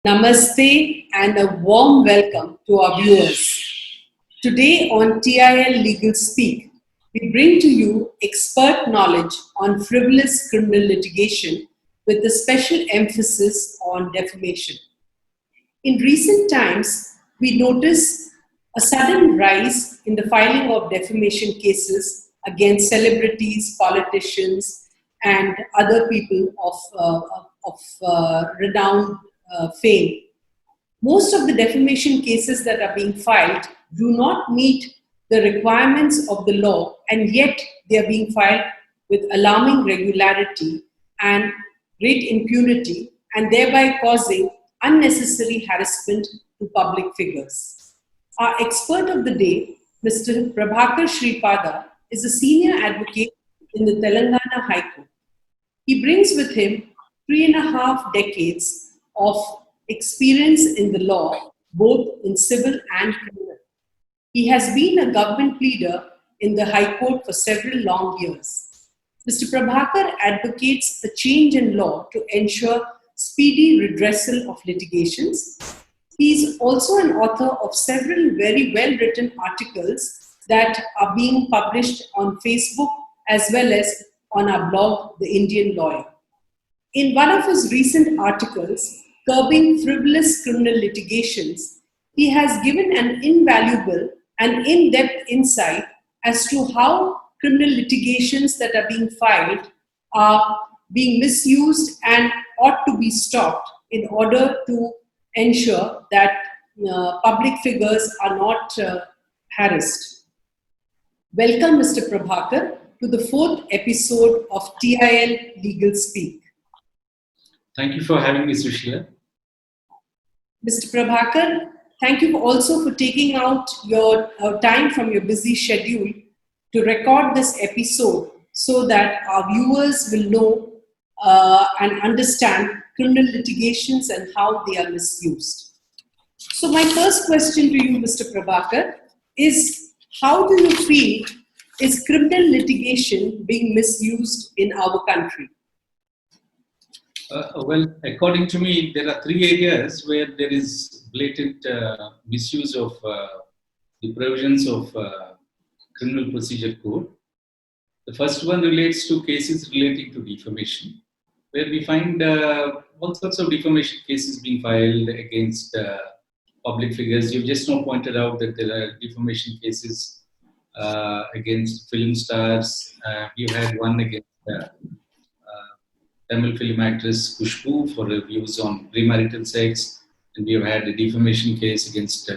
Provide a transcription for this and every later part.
Namaste and a warm welcome to our viewers. Today on TIL Legal Speak, we bring to you expert knowledge on frivolous criminal litigation with a special emphasis on defamation. In recent times, we notice a sudden rise in the filing of defamation cases against celebrities, politicians, and other people of renowned fame. Most of the defamation cases that are being filed do not meet the requirements of the law, and yet they are being filed with alarming regularity and great impunity, and thereby causing unnecessary harassment to public figures. Our expert of the day, Mr. Prabhakar Sripada, is a senior advocate in the Telangana High Court. He brings with him 3.5 decades of experience in the law, both in civil and criminal. He has been a government pleader in the High Court for several long years. Mr. Prabhakar advocates a change in law to ensure speedy redressal of litigations. He is also an author of several very well-written articles that are being published on Facebook as well as on our blog, The Indian Lawyer. In one of his recent articles, Curbing Frivolous Criminal Litigations, he has given an invaluable and in-depth insight as to how criminal litigations that are being filed are being misused and ought to be stopped in order to ensure that public figures are not harassed. Welcome, Mr. Prabhakar, to the 4th episode of TIL Legal Speak. Thank you for having me, Sushila. Mr. Prabhakar, thank you also for taking out your time from your busy schedule to record this episode so that our viewers will know and understand criminal litigations and how they are misused. So my first question to you, Mr. Prabhakar, is how do you feel is criminal litigation being misused in our country? Well, according to me, there are 3 areas where there is blatant misuse of the provisions of Criminal Procedure Code. The first one relates to cases relating to defamation, where we find all sorts of defamation cases being filed against public figures. You've just now pointed out that there are defamation cases against film stars. You had one against Tamil film actress Kushbu for her views on premarital sex, and we have had a defamation case against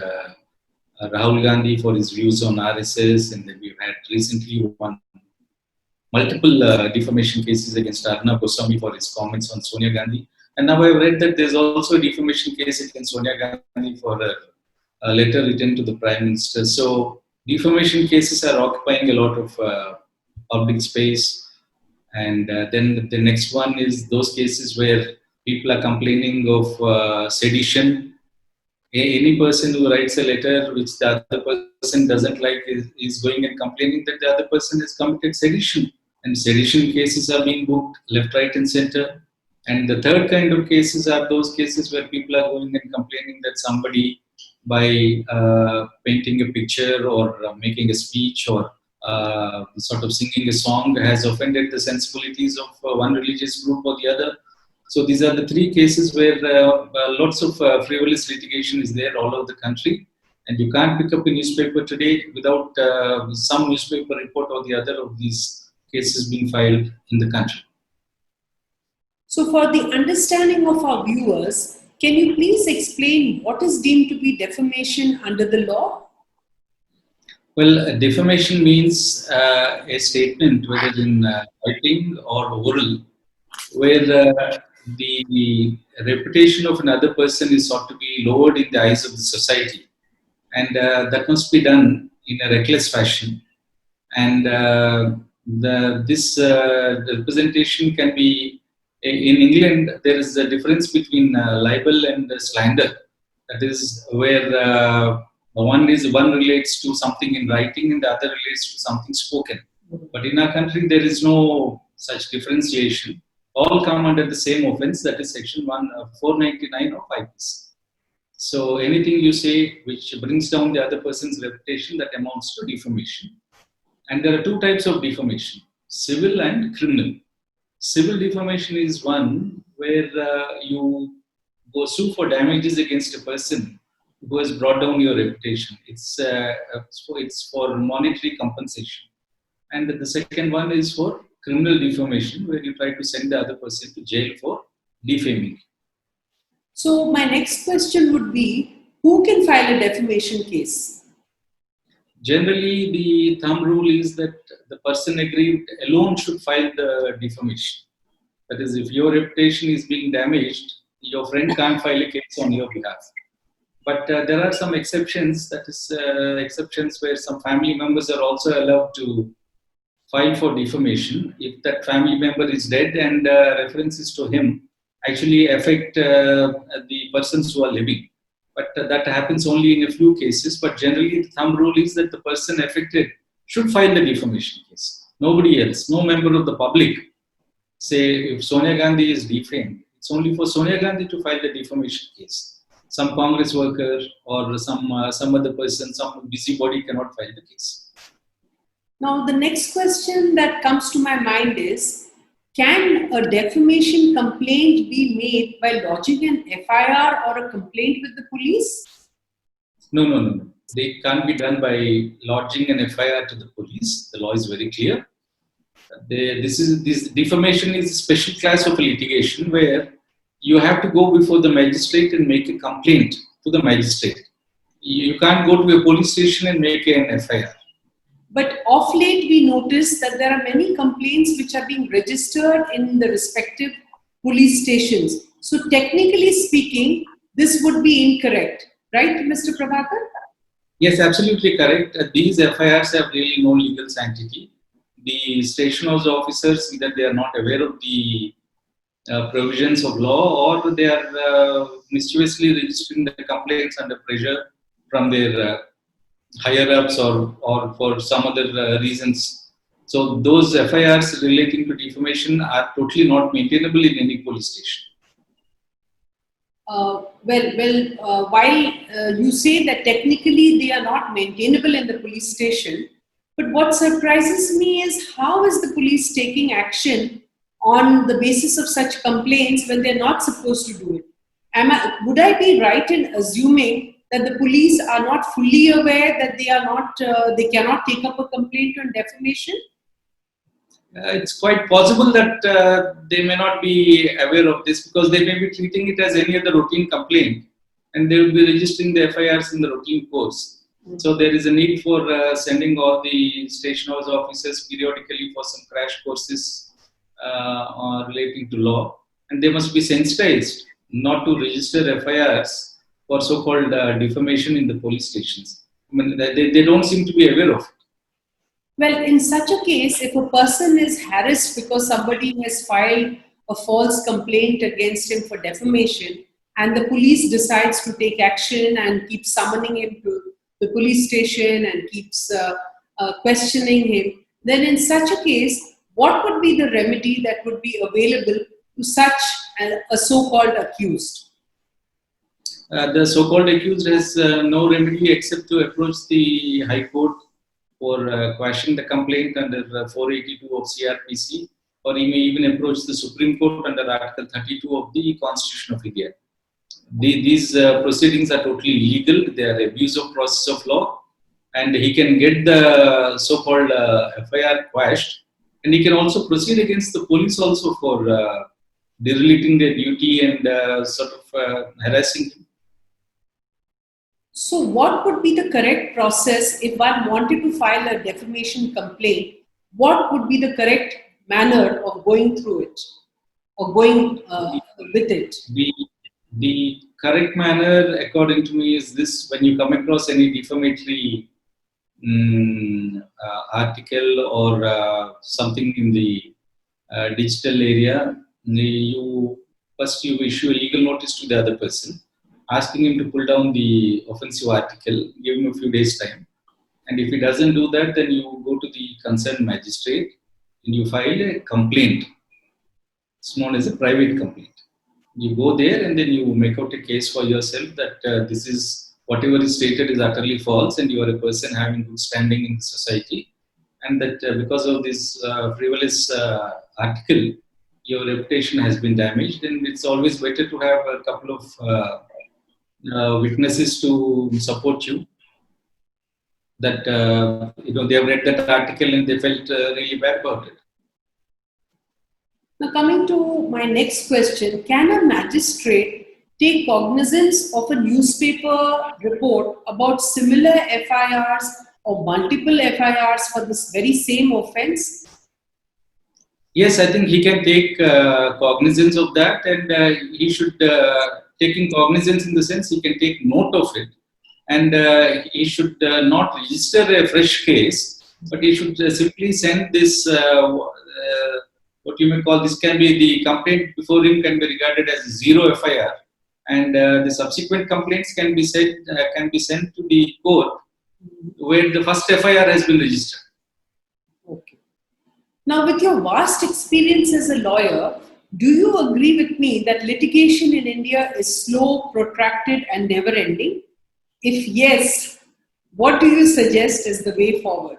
Rahul Gandhi for his views on RSS, and then we've had recently multiple defamation cases against Arnab Goswami for his comments on Sonia Gandhi. And now I've read that there's also a defamation case against Sonia Gandhi for a letter written to the Prime Minister. So defamation cases are occupying a lot of public space. And then the next one is those cases where people are complaining of sedition. Any person who writes a letter which the other person doesn't like is going and complaining that the other person has committed sedition. And sedition cases are being booked left, right, and center. And the third kind of cases are those cases where people are going and complaining that somebody, by painting a picture or making a speech or sort of singing a song, has offended the sensibilities of one religious group or the other. So these are the 3 cases where lots of frivolous litigation is there all over the country. And you can't pick up a newspaper today without some newspaper report or the other of these cases being filed in the country. So for the understanding of our viewers, can you please explain what is deemed to be defamation under the law? Well, defamation means a statement, whether in writing or oral, where the reputation of another person is sought to be lowered in the eyes of the society. And that must be done in a reckless fashion. And this representation can be, in England, there is a difference between libel and slander. That is where one relates to something in writing and the other relates to something spoken. But in our country, there is no such differentiation. all come under the same offense, that is section 499 of IPC. So anything you say which brings down the other person's reputation, that amounts to defamation. And there are two types of defamation, civil and criminal. Civil defamation is one where you go sue for damages against a person who has brought down your reputation. It's for monetary compensation. And the second one is for criminal defamation, where you try to send the other person to jail for defaming. So my next question would be, who can file a defamation case? Generally, the thumb rule is that the person aggrieved alone should file the defamation. That is, if your reputation is being damaged, your friend can't file a case on your behalf. But there are some exceptions, that is, exceptions where some family members are also allowed to file for defamation if that family member is dead and references to him actually affect the persons who are living. But that happens only in a few cases. But generally, the thumb rule is that the person affected should file the defamation case. Nobody else, no member of the public. Say, if Sonia Gandhi is defamed, it's only for Sonia Gandhi to file the defamation case. Some Congress worker or some other person, some busybody cannot file the case. Now, the next question that comes to my mind is, can a defamation complaint be made by lodging an FIR or a complaint with the police? No. They can't be done by lodging an FIR to the police. The law is very clear. This defamation is a special class of litigation where you have to go before the magistrate and make a complaint to the magistrate. You can't go to a police station and make an FIR. But of late, we notice that there are many complaints which are being registered in the respective police stations. So technically speaking, this would be incorrect, right, Mr. Prabhakar? Yes, absolutely correct. These FIRs have really no legal sanctity. The station house officers, either they are not aware of the provisions of law, or they are mischievously registering the complaints under pressure from their higher-ups or for some other reasons. So those FIRs relating to defamation are totally not maintainable in any police station. While you say that technically they are not maintainable in the police station, but what surprises me is how is the police taking action on the basis of such complaints when they're not supposed to do it? Would I be right in assuming that the police are not fully aware that they cannot take up a complaint on defamation? It's quite possible that they may not be aware of this because they may be treating it as any other routine complaint and they will be registering the FIRs in the routine course. Mm-hmm. So there is a need for sending all the station house officers periodically for some crash courses relating to law, and they must be sensitized not to register FIRs for so-called defamation in the police stations. I mean, they don't seem to be aware of it. Well, in such a case, if a person is harassed because somebody has filed a false complaint against him for defamation and the police decides to take action and keeps summoning him to the police station and keeps questioning him, then in such a case, what would be the remedy that would be available to such a so-called accused? The so-called accused has no remedy except to approach the High Court for quashing the complaint under 482 of CRPC, or he may even approach the Supreme Court under Article 32 of the Constitution of India. These proceedings are totally legal. They are abuse of process of law, and he can get the so-called FIR quashed, and he can also proceed against the police also for dereliting their duty and sort of harassing him. So what would be the correct process if one wanted to file a defamation complaint? What would be the correct manner of going through it or going with it? The correct manner, according to me, is this: when you come across any defamatory article or something in the digital area, you issue a legal notice to the other person, asking him to pull down the offensive article, give him a few days' time. And if he doesn't do that, then you go to the concerned magistrate and you file a complaint. It's known as a private complaint. You go there and then you make out a case for yourself that this is whatever is stated is utterly false, and you are a person having good standing in the society, and that because of this frivolous article, your reputation has been damaged, and it's always better to have a couple of witnesses to support you. That they have read that article and they felt really bad about it. Now, coming to my next question, can a magistrate take cognizance of a newspaper report about similar FIRs or multiple FIRs for this very same offense? Yes, I think he can take cognizance of that, and he should taking cognizance in the sense he can take note of it, and he should not register a fresh case, but he should simply send this. What you may call this can be the complaint before him can be regarded as zero FIR, and the subsequent complaints can be sent to the court where the first FIR has been registered. Okay. Now, with your vast experience as a lawyer, do you agree with me that litigation in India is slow, protracted, and never-ending? If yes, what do you suggest is the way forward?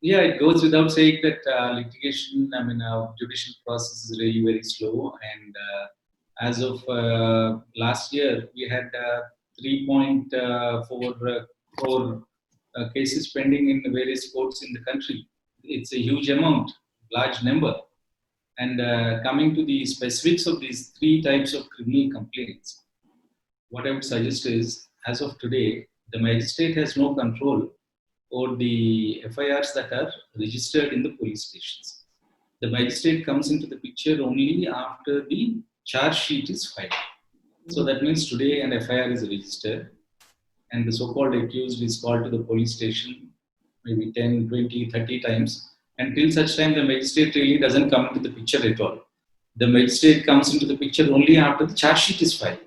Yeah, it goes without saying that litigation, judicial process is really very slow. And as of last year, we had 3.4 crore cases pending in various courts in the country. It's a huge amount, large number. And coming to the specifics of these three types of criminal complaints, what I would suggest is, as of today, the magistrate has no control or the FIRs that are registered in the police stations. The magistrate comes into the picture only after the charge sheet is filed. So that means today an FIR is registered and the so-called accused is called to the police station maybe 10, 20, 30 times. Until such time the magistrate really doesn't come into the picture at all. The magistrate comes into the picture only after the charge sheet is filed.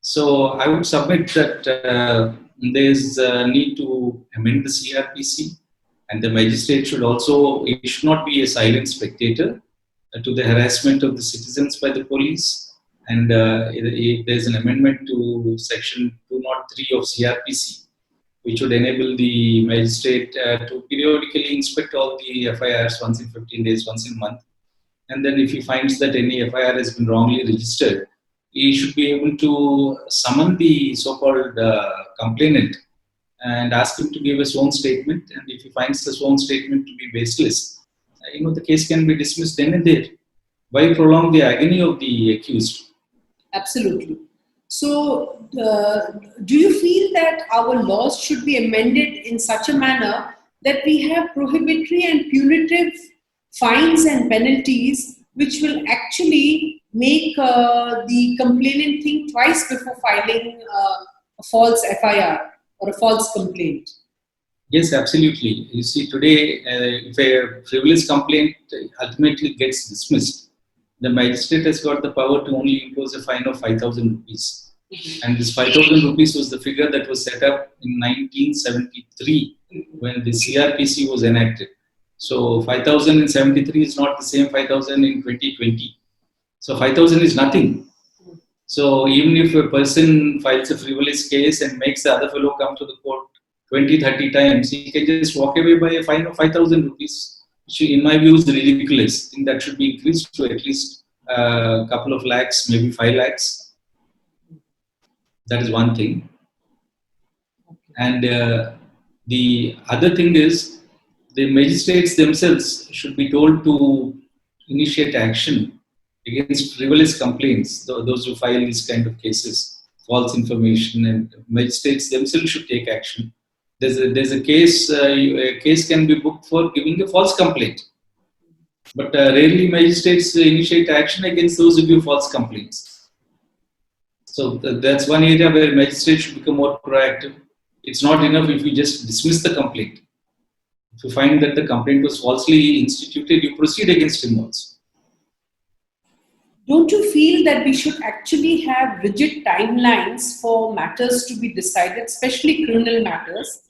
So I would submit that there's a need to amend the CRPC, and the magistrate should not be a silent spectator to the harassment of the citizens by the police. And there's an amendment to section 203 of CRPC, which would enable the magistrate to periodically inspect all the FIRs once in 15 days, once in a month. And then if he finds that any FIR has been wrongly registered, he should be able to summon the so-called complainant and ask him to give a sworn statement. And if he finds the sworn statement to be baseless, the case can be dismissed then and there. Why prolong the agony of the accused? Absolutely. So, do you feel that our laws should be amended in such a manner that we have prohibitory and punitive fines and penalties, which will actually make the complainant think twice before filing a false FIR or a false complaint? Yes, absolutely. You see, today, if a frivolous complaint ultimately gets dismissed, the magistrate has got the power to only impose a fine of 5,000 rupees. And this 5,000 rupees was the figure that was set up in 1973 when the CRPC was enacted. So 5,000 in 73 is not the same 5,000 in 2020. So 5,000 is nothing. So even if a person files a frivolous case and makes the other fellow come to the court 20, 30 times, he can just walk away by a fine of 5,000 rupees, which in my view is ridiculous. I think that should be increased to at least a couple of lakhs, maybe 5 lakhs. That is one thing. And the other thing is, the magistrates themselves should be told to initiate action against frivolous complaints, those who file these kind of cases, false information, and magistrates themselves should take action. There's a case can be booked for giving a false complaint, but rarely magistrates initiate action against those who give false complaints. So that's one area where magistrates should become more proactive. It's not enough if you just dismiss the complaint. If you find that the complaint was falsely instituted, you proceed against him also. Don't you feel that we should actually have rigid timelines for matters to be decided, especially criminal matters?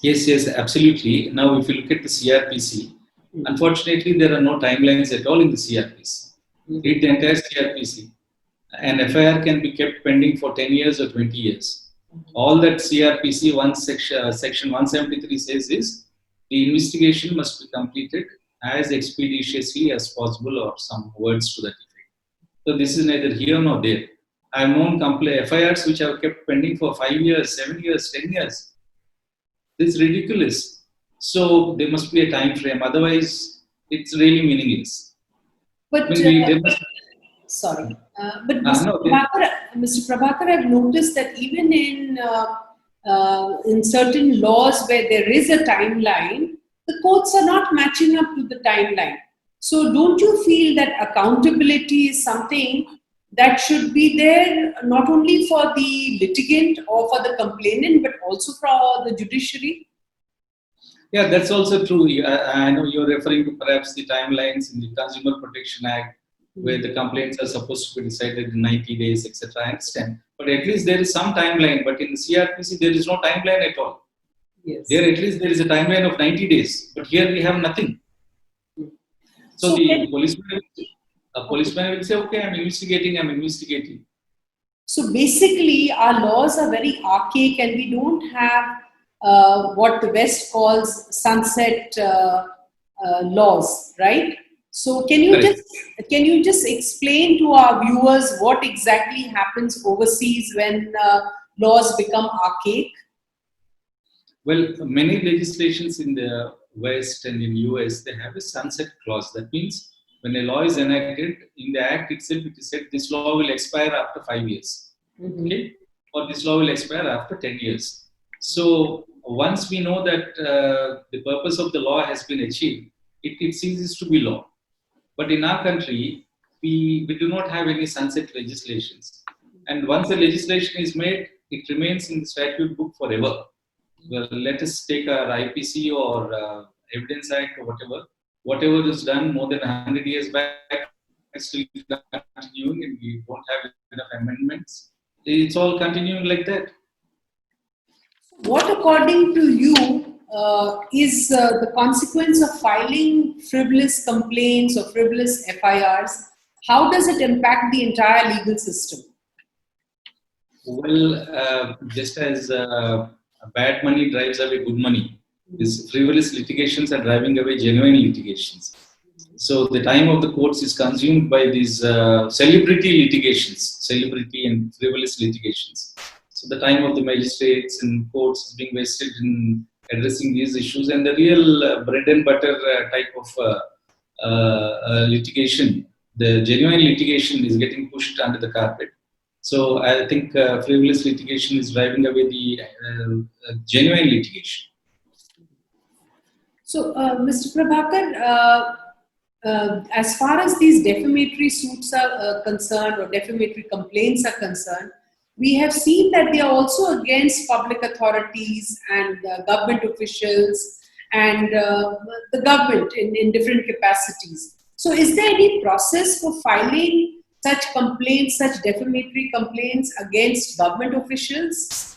Yes, absolutely. Now, if you look at the CRPC, Unfortunately, there are no timelines at all in the CRPC. Read the entire CRPC. An FIR can be kept pending for 10 years or 20 years. All that CRPC section 173 says is the investigation must be completed as expeditiously as possible, or some words to that effect. So this is neither here nor there. I have known FIRs which have kept pending for 5 years, 7 years, 10 years. This is ridiculous. So there must be a time frame. Otherwise, it's really meaningless. But sorry, but Mr. Prabhakar, I've noticed that even in certain laws where there is a timeline, the courts are not matching up to the timeline. So don't you feel that accountability is something that should be there not only for the litigant or for the complainant, but also for the judiciary? Yeah, that's also true. I know you're referring to perhaps the timelines in the Consumer Protection Act, where the complaints are supposed to be decided in 90 days, etc. I understand. But at least there is some timeline. But in the CRPC, there is no timeline at all. Yes. There, at least there is a timeline of 90 days. But here we have nothing. So the policeman will say, okay, I'm investigating. So basically, our laws are very archaic, and we don't have what the West calls sunset laws, right? So can you just explain to our viewers what exactly happens overseas when laws become archaic? Well, many legislations in the West and in US, they have a sunset clause. That means when a law is enacted, in the act itself, it is said this law will expire after 5 years, okay? Or this law will expire after 10 years. So once we know that the purpose of the law has been achieved, it ceases to be law. But in our country, we do not have any sunset legislations. And once the legislation is made, it remains in the statute book forever. Well, let us take our IPC or Evidence Act or whatever. Whatever is done more than 100 years back is still continuing, and we won't have enough amendments. It's all continuing like that. What, according to you, is the consequence of filing frivolous complaints or frivolous FIRs? How does it impact the entire legal system? Well, just as bad money drives away good money, these frivolous litigations are driving away genuine litigations. So the time of the courts is consumed by these celebrity and frivolous litigations. So the time of the magistrates and courts is being wasted in addressing these issues, and the real bread and butter type of litigation, the genuine litigation, is getting pushed under the carpet. So I think frivolous litigation is driving away the genuine litigation. So, Mr. Prabhakar, as far as these defamatory suits are concerned, or defamatory complaints are concerned, we have seen that they are also against public authorities and government officials and the government in different capacities. So is there any process for filing such complaints, such defamatory complaints against government officials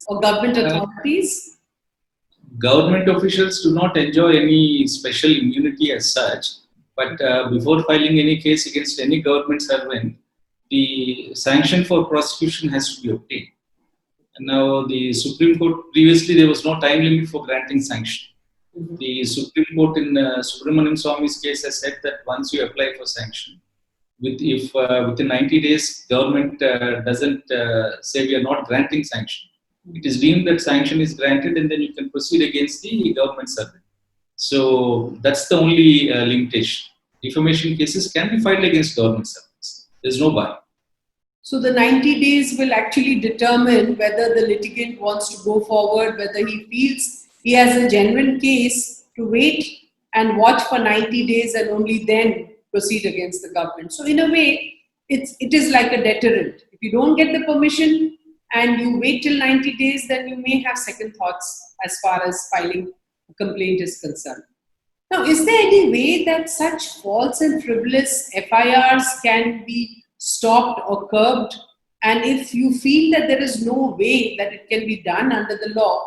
or government authorities? Government officials do not enjoy any special immunity as such, but before filing any case against any government servant, the sanction for prosecution has to be obtained. And now the Supreme Court, previously there was no time limit for granting sanction. The Supreme Court in Subramanian Swamy's case has said that once you apply for sanction, if within 90 days government doesn't say we are not granting sanction, it is deemed that sanction is granted, and then you can proceed against the government servant. So that's the only limitation. Defamation cases can be filed against government servants. There's no bar. So the 90 days will actually determine whether the litigant wants to go forward, whether he feels he has a genuine case to wait and watch for 90 days and only then proceed against the government. So in a way, it is like a deterrent. If you don't get the permission and you wait till 90 days, then you may have second thoughts as far as filing a complaint is concerned. Now, is there any way that such false and frivolous FIRs can be stopped or curbed? And if you feel that there is no way that it can be done under the law,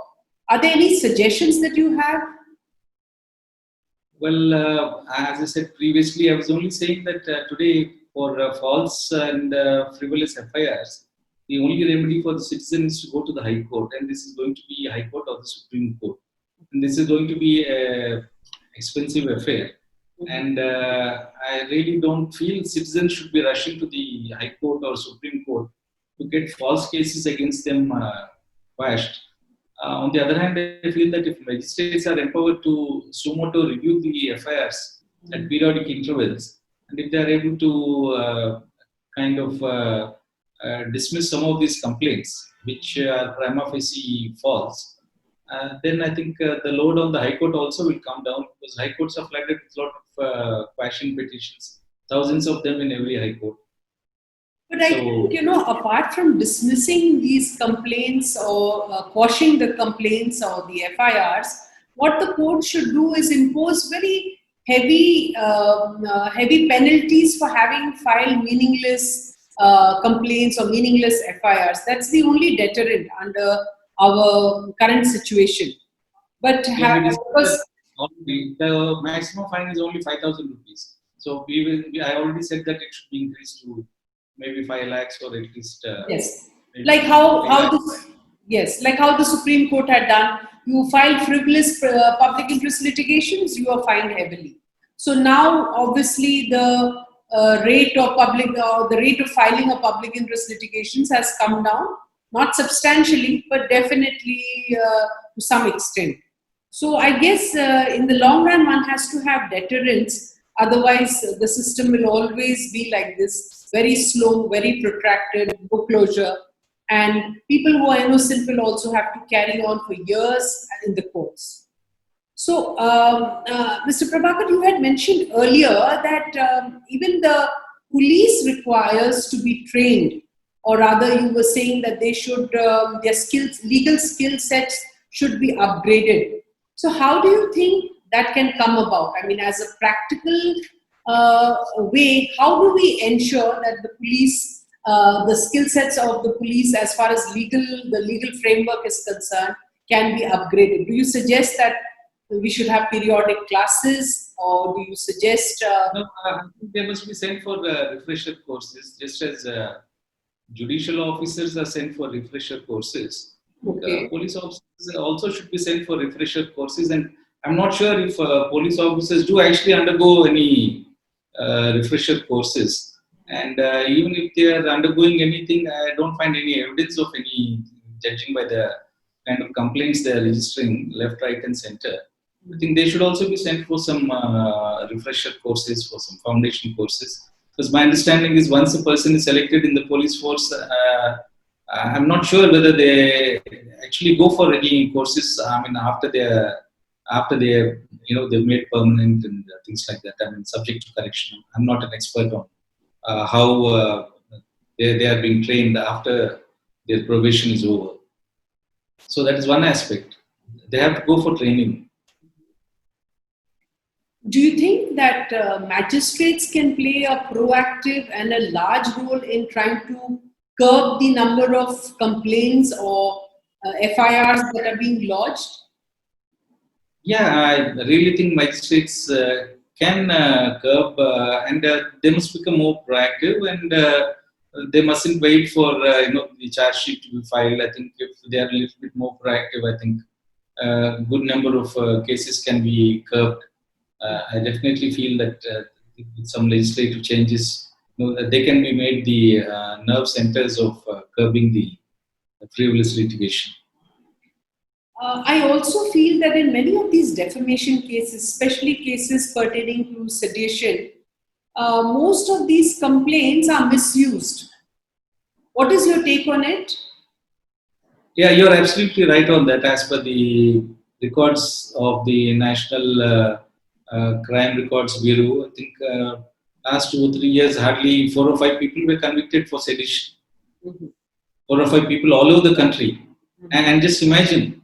are there any suggestions that you have? Well, as I said previously, I was only saying that today for false and frivolous FIRs, the only remedy for the citizen is to go to the High Court, and this is going to be High Court or the Supreme Court, and this is going to be an expensive affair. And I really don't feel citizens should be rushing to the High Court or Supreme Court to get false cases against them quashed. On the other hand, I feel that if magistrates are empowered to suo motu review the FIRs at periodic intervals, and if they are able to dismiss some of these complaints, which are prima facie false, then I think the load on the High Court also will come down, because High Courts are flooded with a lot of quashing petitions, thousands of them in every High Court. But I think, apart from dismissing these complaints or quashing the complaints or the FIRs, what the court should do is impose very heavy penalties for having filed meaningless complaints or meaningless FIRs. That's the only deterrent under our current situation. But the maximum fine is only 5,000 rupees. So I already said that it should be increased to maybe 5 lakhs or at least. Yes. Like how the Supreme Court had done. You file frivolous public interest litigations, you are fined heavily. So now, obviously, the rate of filing of public interest litigations has come down, not substantially, but definitely to some extent. So I guess in the long run, one has to have deterrence. Otherwise, the system will always be like this, very slow, very protracted, no closure. And people who are innocent will also have to carry on for years in the courts. So, Mr. Prabhakar, you had mentioned earlier that even the police requires to be trained, or rather you were saying that they should, their legal skill sets should be upgraded. So how do you think that can come about? I mean, as a practical way, how do we ensure that the police, the skill sets of the police as far as the legal framework is concerned can be upgraded? Do you suggest that we should have periodic classes, or do you suggest... No, they must be sent for refresher courses, just as judicial officers are sent for refresher courses. Okay. Police officers also should be sent for refresher courses, and I'm not sure if police officers do actually undergo any refresher courses. And even if they are undergoing anything, I don't find any evidence of any, judging by the kind of complaints they are registering left, right, and center. I think they should also be sent for some refresher courses, for some foundation courses. Because my understanding is once a person is selected in the police force, I'm not sure whether they actually go for any courses. I mean, after they they've made permanent and things like that. I mean, subject to correction. I'm not an expert on how they are being trained after their probation is over. So that is one aspect. They have to go for training. Do you think that magistrates can play a proactive and a large role in trying to curb the number of complaints or FIRs that are being lodged? Yeah, I really think magistrates can curb and they must become more proactive, and they mustn't wait for the charge sheet to be filed. I think if they are a little bit more proactive, I think a good number of cases can be curbed. I definitely feel that with some legislative changes, that they can be made the nerve centers of curbing the frivolous litigation. I also feel that in many of these defamation cases, especially cases pertaining to sedition, most of these complaints are misused. What is your take on it? Yeah, you're absolutely right on that. As per the records of the National Crime Records Bureau, I think last 2 or 3 years, hardly 4 or 5 people were convicted for sedition. Mm-hmm. 4 or 5 people all over the country. Mm-hmm. And just imagine,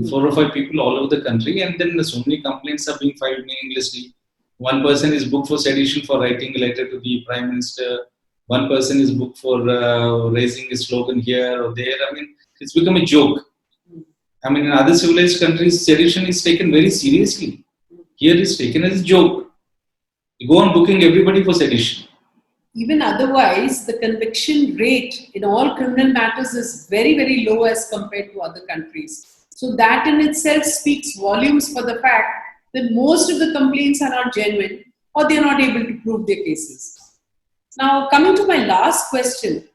4 or 5 people all over the country, and then so many complaints are being filed meaninglessly. One person is booked for sedition for writing a letter to the Prime Minister. One person is booked for raising a slogan here or there. I mean, it's become a joke. I mean, in other civilized countries, sedition is taken very seriously. here is taken as a joke. You go on booking everybody for sedition. Even otherwise, the conviction rate in all criminal matters is very, very low as compared to other countries. So that in itself speaks volumes for the fact that most of the complaints are not genuine or they are not able to prove their cases. Now, coming to my last question,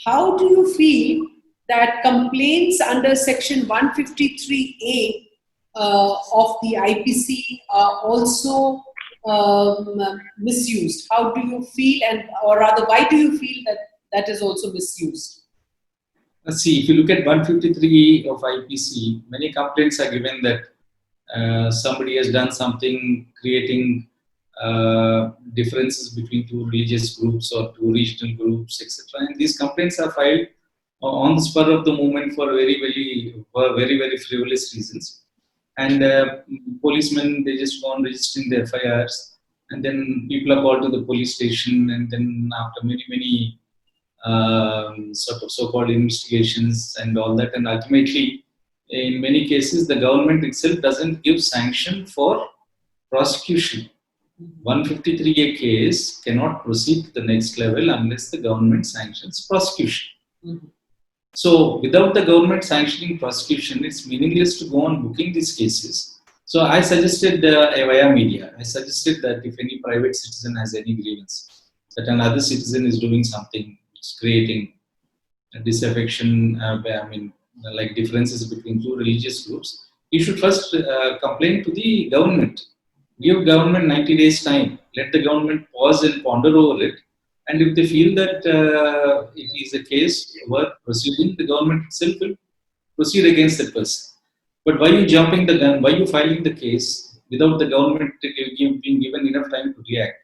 how do you feel that complaints under Section 153A of the IPC are also misused? How do you feel, or rather, why do you feel that that is also misused? Let's see, if you look at 153 of IPC, many complaints are given that somebody has done something creating differences between two religious groups or two regional groups, etc. And these complaints are filed on the spur of the moment for very frivolous reasons. And policemen, they just go on registering their FIRs, and then people are called to the police station, and then after many sort of so-called investigations and all that, and ultimately, in many cases, the government itself doesn't give sanction for prosecution. 153A case cannot proceed to the next level unless the government sanctions prosecution. Mm-hmm. So, without the government sanctioning prosecution, it's meaningless to go on booking these cases. So, I suggested via media, I suggested that if any private citizen has any grievance, that another citizen is doing something, it's creating a disaffection, like differences between two religious groups, you should first complain to the government. Give government 90 days time. Let the government pause and ponder over it. And if they feel that it is a case worth proceeding, the government itself will proceed against the person. But why are you jumping the gun? Why are you filing the case without the government being given enough time to react?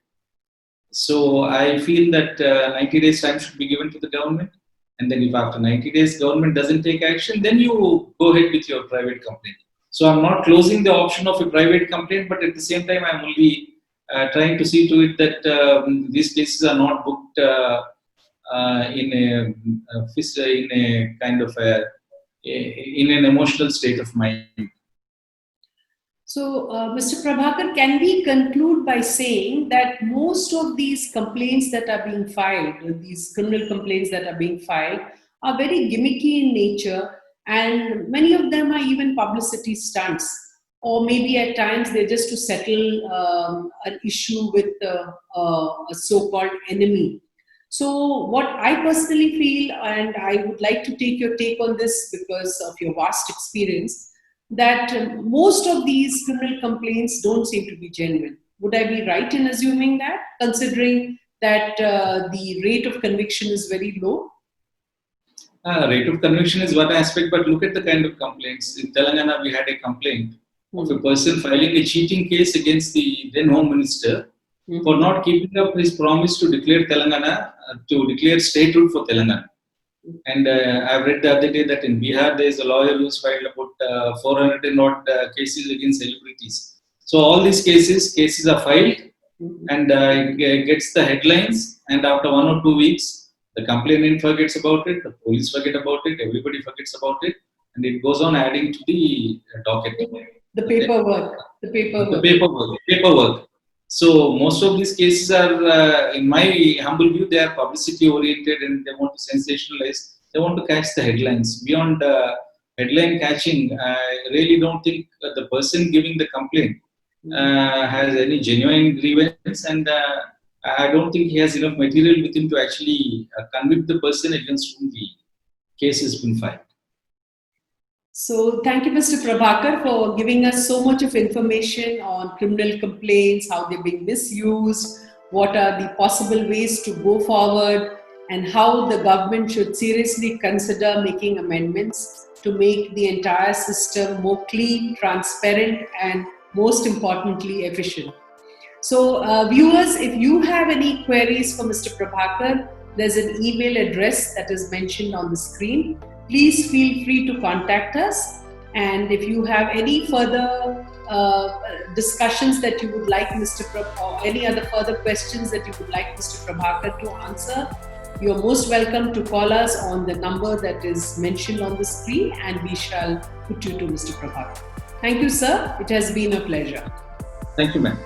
So I feel that 90 days time should be given to the government. And then if after 90 days government doesn't take action, then you go ahead with your private complaint. So I'm not closing the option of a private complaint, but at the same time, I'm only trying to see to it that these cases are not booked in a kind of in an emotional state of mind. So, Mr. Prabhakar, can we conclude by saying that most of these complaints that are being filed, these criminal complaints that are being filed, are very gimmicky in nature, and many of them are even publicity stunts, or maybe at times they're just to settle an issue with a so-called enemy. So what I personally feel, and I would like to take your take on this because of your vast experience, that most of these criminal complaints don't seem to be genuine. Would I be right in assuming that, considering that the rate of conviction is very low? Rate of conviction is one aspect, but look at the kind of complaints. In Telangana, we had a complaint of a person filing a cheating case against the then Home Minister for not keeping up his promise to declare Telangana, to declare statehood for Telangana. And I've read the other day that in Bihar, there is a lawyer who's filed about 400 and odd cases against celebrities. So all these cases are filed, and it gets the headlines, and after 1 or 2 weeks, the complainant forgets about it, the police forget about it, everybody forgets about it, and it goes on adding to the docket. The paperwork. So most of these cases are, in my humble view, they are publicity oriented and they want to sensationalize. They want to catch the headlines. Beyond headline catching, I really don't think the person giving the complaint has any genuine grievance, and I don't think he has enough material with him to actually convict the person against whom the case has been filed. So thank you, Mr. Prabhakar, for giving us so much of information on criminal complaints, how they're being misused, what are the possible ways to go forward, and how the government should seriously consider making amendments to make the entire system more clean, transparent, and most importantly, efficient. So viewers, if you have any queries for Mr. Prabhakar, there's an email address that is mentioned on the screen. Please feel free to contact us. And if you have any further discussions that you would like Mr. or any other further questions that you would like Mr. Prabhakar to answer, you're most welcome to call us on the number that is mentioned on the screen, and we shall put you to Mr. Prabhakar. Thank you, sir. It has been a pleasure. Thank you, ma'am.